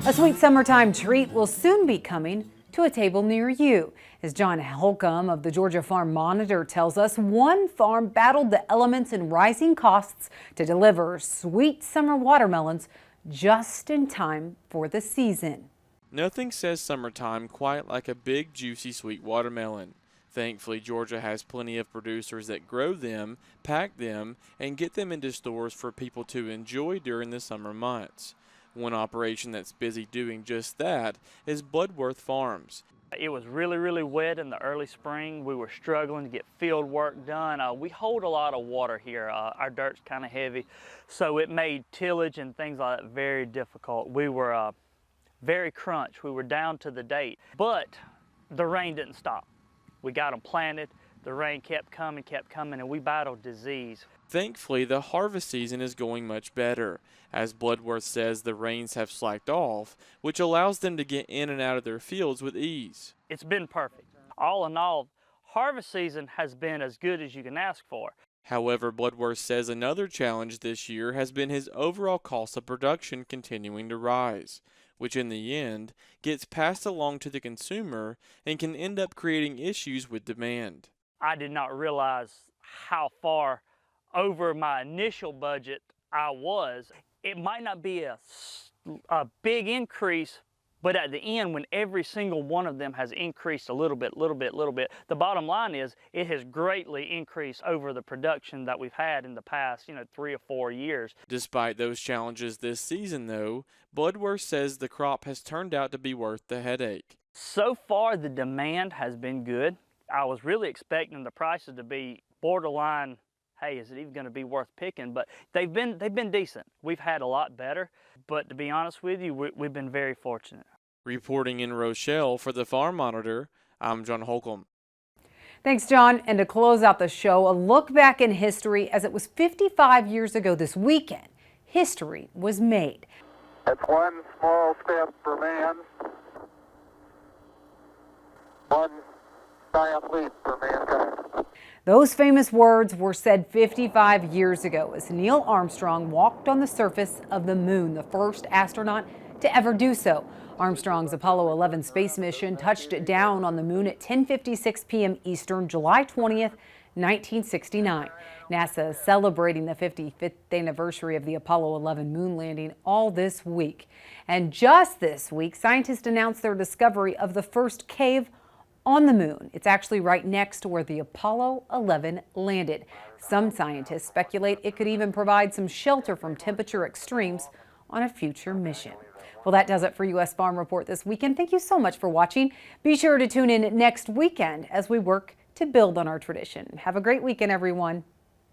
A sweet summertime treat will soon be coming to a table near you. As John Holcomb of the Georgia Farm Monitor tells us, one farm battled the elements and rising costs to deliver sweet summer watermelons just in time for the season. Nothing says summertime quite like a big, juicy, sweet watermelon. Thankfully, Georgia has plenty of producers that grow them, pack them, and get them into stores for people to enjoy during the summer months. One operation that's busy doing just that is Bloodworth Farms. It was really wet in the early spring. We were struggling to get field work done. We hold a lot of water here. Our dirt's kind of heavy, so it made tillage and things like that very difficult. We were very crunched. We were down to the date, but the rain didn't stop. We got them planted. The rain kept coming, and we battled disease. Thankfully, the harvest season is going much better. As Bloodworth says, the rains have slacked off, which allows them to get in and out of their fields with ease. It's been perfect. All in all, harvest season has been as good as you can ask for. However, Bloodworth says another challenge this year has been his overall cost of production continuing to rise, which in the end gets passed along to the consumer and can end up creating issues with demand. I did not realize how far over my initial budget I was. It might not be a big increase, but at the end, when every single one of them has increased a little bit, the bottom line is it has greatly increased over the production that we've had in the past, 3 or 4 years. Despite those challenges this season, though, Bloodworth says the crop has turned out to be worth the headache. So far, the demand has been good. I was really expecting the prices to be borderline, hey, is it even going to be worth picking? But they've been decent. We've had a lot better, but to be honest with you, we've been very fortunate. Reporting in Rochelle for the Farm Monitor, I'm John Holcomb. Thanks, John. And to close out the show, a look back in history, as it was 55 years ago this weekend, history was made. It's one small step for man, one giant leap for mankind. Those famous words were said 55 years ago as Neil Armstrong walked on the surface of the moon, the first astronaut to ever do so. Armstrong's Apollo 11 space mission touched down on the moon at 10:56 p.m. Eastern, July 20th, 1969. NASA is celebrating the 55th anniversary of the Apollo 11 moon landing all this week. And just this week, scientists announced their discovery of the first cave on the moon. It's actually right next to where the Apollo 11 landed. Some scientists speculate it could even provide some shelter from temperature extremes on a future mission. Well, that does it for U.S. Farm Report this weekend. Thank you so much for watching. Be sure to tune in next weekend as we work to build on our tradition. Have a great weekend, everyone.